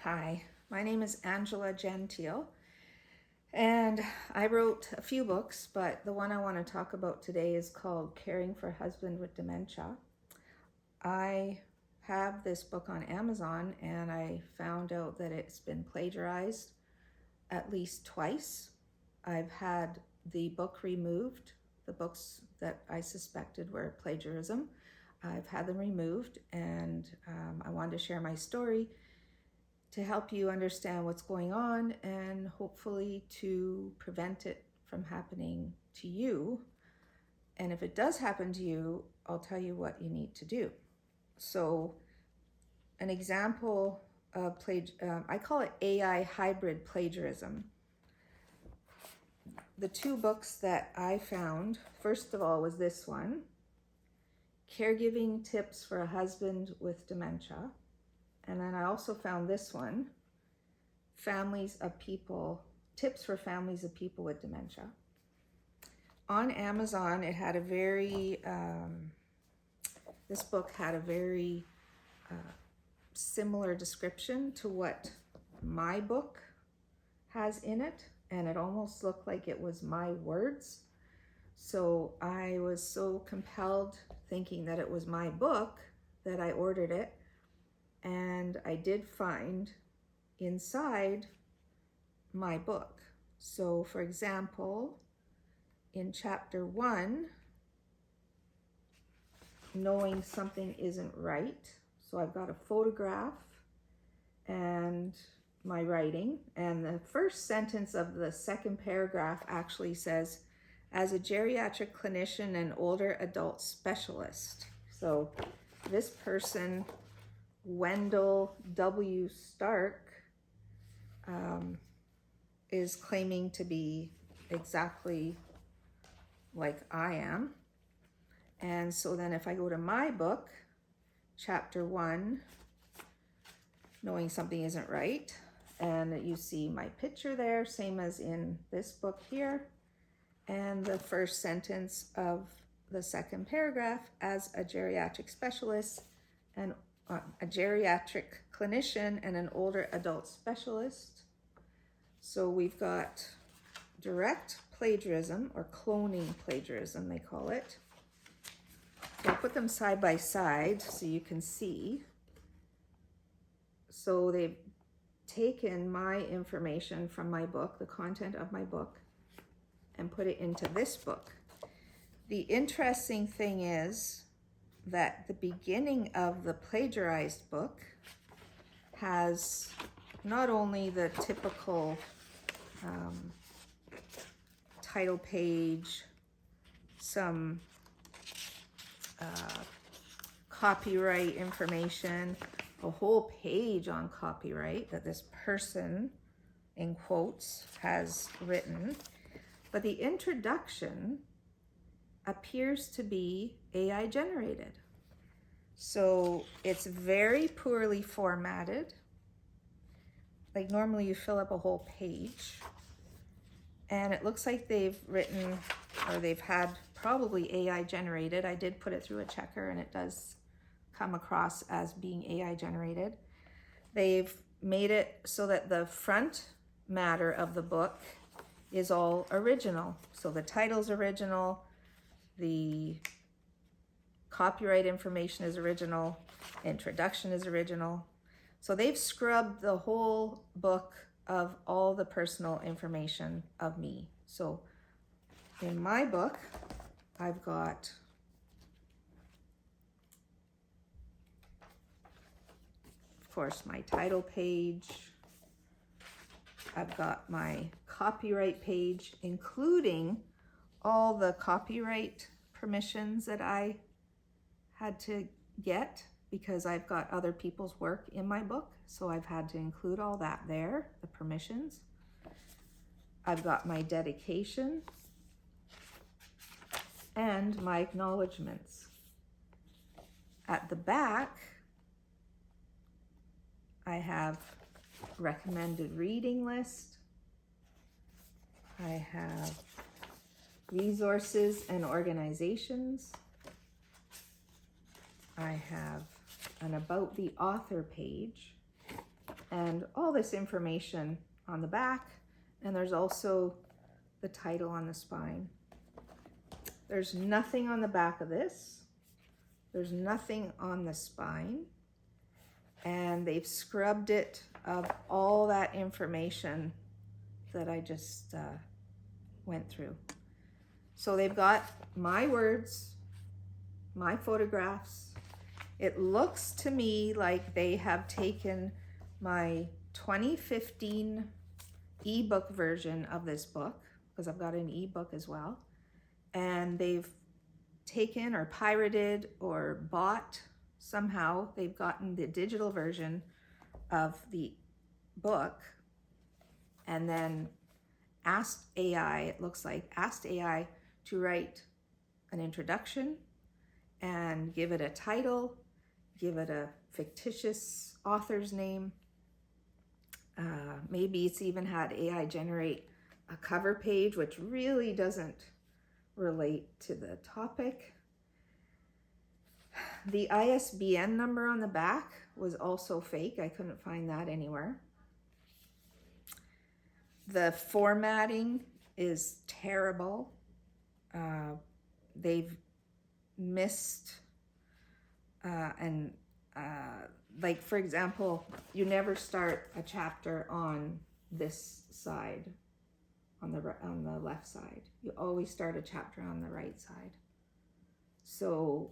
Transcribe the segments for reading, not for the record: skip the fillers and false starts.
Hi, my name is Angela Gentile, and I wrote a few books, but the one I want to talk about today is called Caring for Husband with Dementia. I have this book on Amazon, and I found out that it's been plagiarized at least twice. I've had the book removed, the books that I suspected were plagiarism. I've had them removed, and I wanted to share my story to help you understand what's going on and hopefully to prevent it from happening to you. And if it does happen to you, I'll tell you what you need to do. So an example of I call it AI hybrid plagiarism. The two books that I found, first of all, was this one, Caregiving Tips for a Husband with Dementia. And then I also found this one, Tips for Families of People with Dementia. On Amazon, it had this book had a very similar description to what my book has in it, and it almost looked like it was my words. So I was so compelled, thinking that it was my book, that I ordered it. And I did find inside my book. So for example, in chapter 1, knowing something isn't right. So I've got a photograph and my writing. And the first sentence of the second paragraph actually says, as a geriatric clinician and older adult specialist. So this person, Wendell W. Stark, is claiming to be exactly like I am. And so then if I go to my book, chapter 1, knowing something isn't right, and you see my picture there, same as in this book here, and the first sentence of the second paragraph, as a geriatric specialist and a geriatric clinician and an older adult specialist. So we've got direct plagiarism, or cloning plagiarism, they call it. So I'll put them side by side so you can see. So they've taken my information from my book, the content of my book, and put it into this book. The interesting thing is that the beginning of the plagiarized book has not only the typical title page, some copyright information, a whole page on copyright that this person, in quotes, has written, but the introduction appears to be AI generated. So it's very poorly formatted. Like normally you fill up a whole page, and it looks like they've written, or they've had probably AI generated. I did put it through a checker and it does come across as being AI generated. They've made it so that the front matter of the book is all original. So the title's original, the copyright information is original, introduction is original. So they've scrubbed the whole book of all the personal information of me. So in my book, I've got of course my title page, I've got my copyright page, including all the copyright permissions that I had to get because I've got other people's work in my book. So I've had to include all that there, the permissions. I've got my dedication and my acknowledgements. At the back, I have recommended reading list. I have resources and organizations. I have an about the author page, and all this information on the back. And there's also the title on the spine. There's nothing on the back of this. There's nothing on the spine. And they've scrubbed it of all that information that I just went through. So they've got my words, my photographs. It looks to me like they have taken my 2015 ebook version of this book, because I've got an ebook as well, and they've taken or pirated or bought, somehow they've gotten the digital version of the book and then asked AI, it looks like, asked AI to write an introduction and give it a title, give it a fictitious author's name. Maybe it's even had AI generate a cover page, which really doesn't relate to the topic. The ISBN number on the back was also fake. I couldn't find that anywhere. The formatting is terrible. They've missed like, for example, you never start a chapter on this side, on the left side. You always start a chapter on the right side. So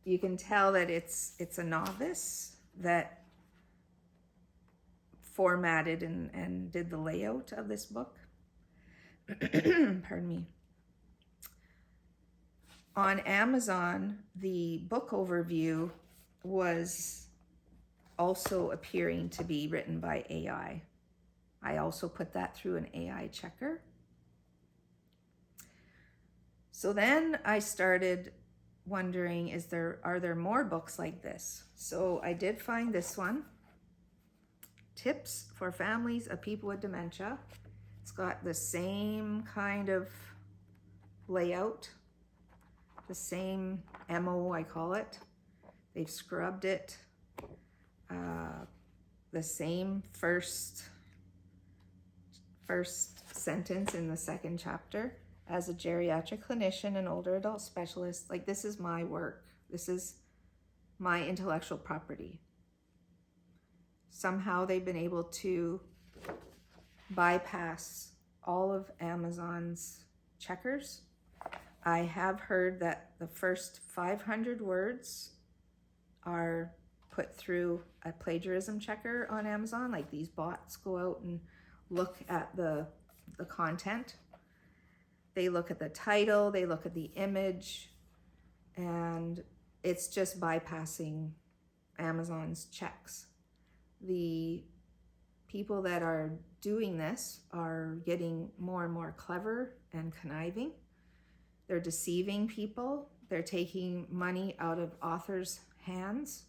you can tell that it's a novice that formatted and did the layout of this book. Pardon me. On Amazon, the book overview was also appearing to be written by AI. I also put that through an AI checker. So then I started wondering, are there more books like this? So I did find this one, Tips for Families of People with Dementia. It's got the same kind of layout, the same MO, I call it. They've scrubbed it. The same first sentence in the second chapter. As a geriatric clinician and older adult specialist, like, this is my work. This is my intellectual property. Somehow they've been able to bypass all of Amazon's checkers. I have heard that the first 500 words are put through a plagiarism checker on Amazon. Like, these bots go out and look at the content. They look at the title, they look at the image, and it's just bypassing Amazon's checks. The people that are doing this are getting more and more clever and conniving. They're deceiving people. They're taking money out of authors' hands.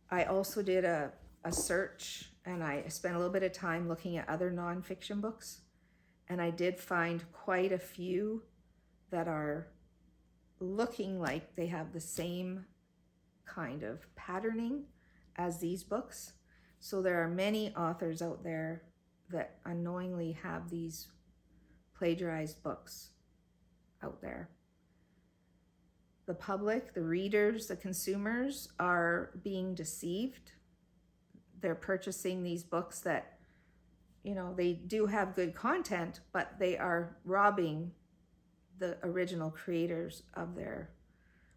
I also did a search, and I spent a little bit of time looking at other nonfiction books, and I did find quite a few that are looking like they have the same kind of patterning as these books. So there are many authors out there that unknowingly have these plagiarized books out there. The public, the readers, the consumers are being deceived. They're purchasing these books that, you know, they do have good content, but they are robbing the original creators of their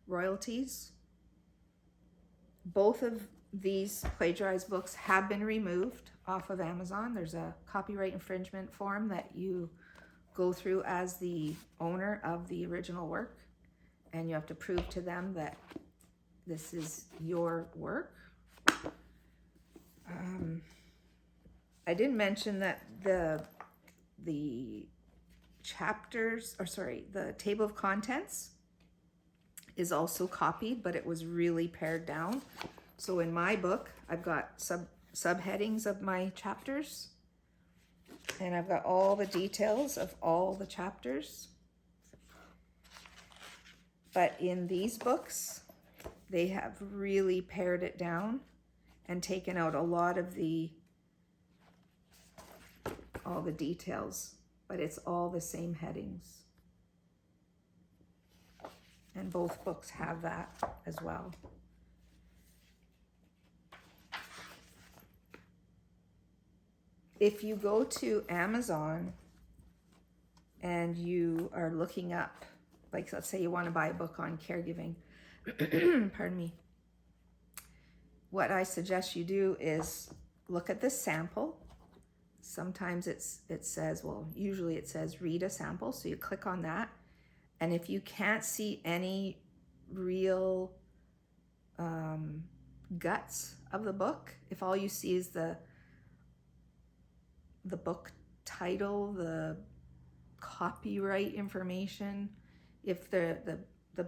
royalties. Both of these plagiarized books have been removed off of Amazon. There's a copyright infringement form that you go through as the owner of the original work, and you have to prove to them that this is your work. I didn't mention that the chapters, or sorry, the table of contents is also copied, but it was really pared down. So in my book, I've got subheadings of my chapters, and I've got all the details of all the chapters. But in these books, they have really pared it down, and taken out a lot of all the details, but it's all the same headings. And both books have that as well. If you go to Amazon and you are looking up, like let's say you want to buy a book on caregiving, pardon me, what I suggest you do is look at the sample. Sometimes it says, well, usually it says read a sample, so you click on that. And if you can't see any real guts of the book, if all you see is the book title, the copyright information, if the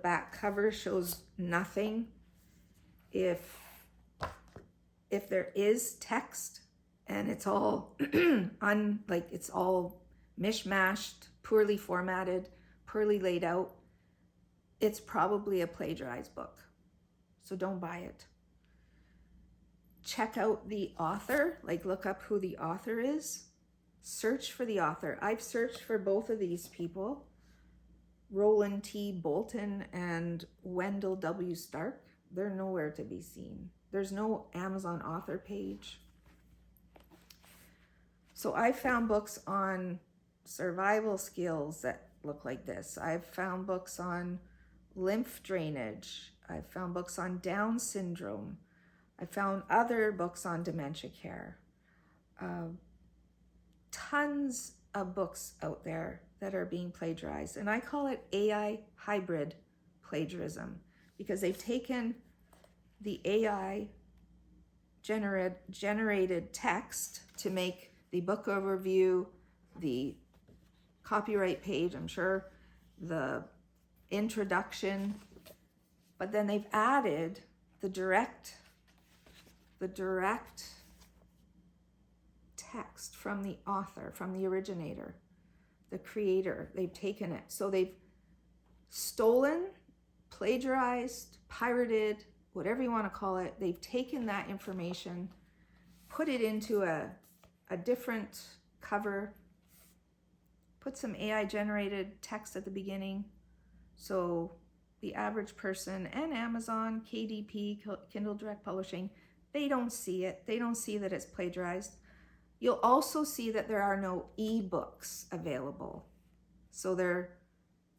back cover shows nothing, if there is text and it's all it's all mishmashed, poorly formatted, poorly laid out, it's probably a plagiarized book. So don't buy it. Check out the author, like look up who the author is. Search for the author. I've searched for both of these people, Roland T. Bolton and Wendell W. Stark. They're nowhere to be seen. There's no Amazon author page. So I found books on survival skills that look like this. I've found books on lymph drainage. I've found books on Down syndrome. I found other books on dementia care. Tons of books out there that are being plagiarized. And I call it AI hybrid plagiarism because they've taken the AI generated text to make the book overview, the copyright page, I'm sure, the introduction, but then they've added the direct text from the author, from the originator, the creator. They've taken it. So they've stolen, plagiarized, pirated, whatever you want to call it. They've taken that information, put it into a different cover, put some AI generated text at the beginning. So the average person and Amazon, KDP, Kindle Direct Publishing, they don't see it. They don't see that it's plagiarized. You'll also see that there are no ebooks available. So they're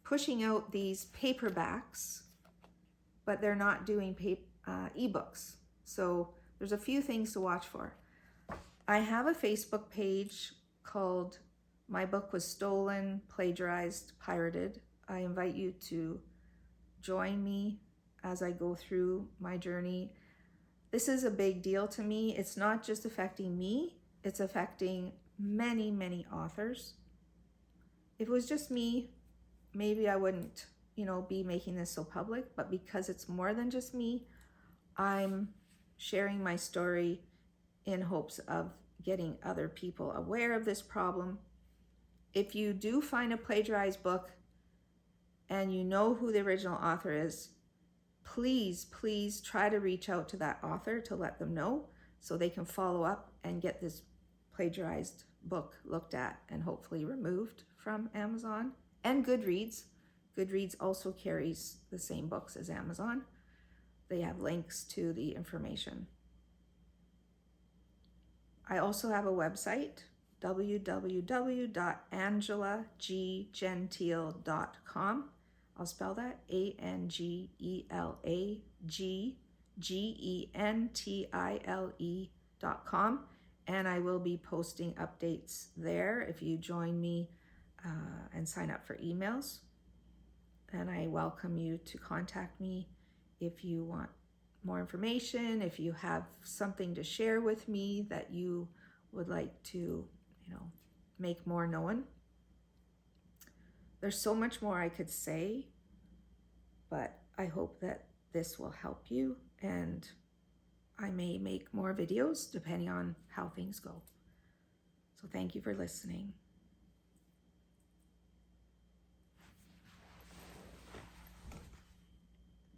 pushing out these paperbacks, but they're not doing ebooks. So there's a few things to watch for. I have a Facebook page called My Book Was Stolen, Plagiarized, Pirated. I invite you to join me as I go through my journey. This is a big deal to me. It's not just affecting me, it's affecting many, many authors. If it was just me, maybe I wouldn't, be making this so public, but because it's more than just me, I'm sharing my story in hopes of getting other people aware of this problem. If you do find a plagiarized book and you know who the original author is, please try to reach out to that author to let them know so they can follow up and get this plagiarized book looked at and hopefully removed from Amazon. And Goodreads. Goodreads also carries the same books as Amazon. They have links to the information. I also have a website, www.angelagentile.com. I'll spell that ANGELAGENTILE.com. And I will be posting updates there if you join me and sign up for emails. And I welcome you to contact me if you want more information, if you have something to share with me that you would like to, make more known. There's so much more I could say, but I hope that this will help you, and I may make more videos depending on how things go. So thank you for listening.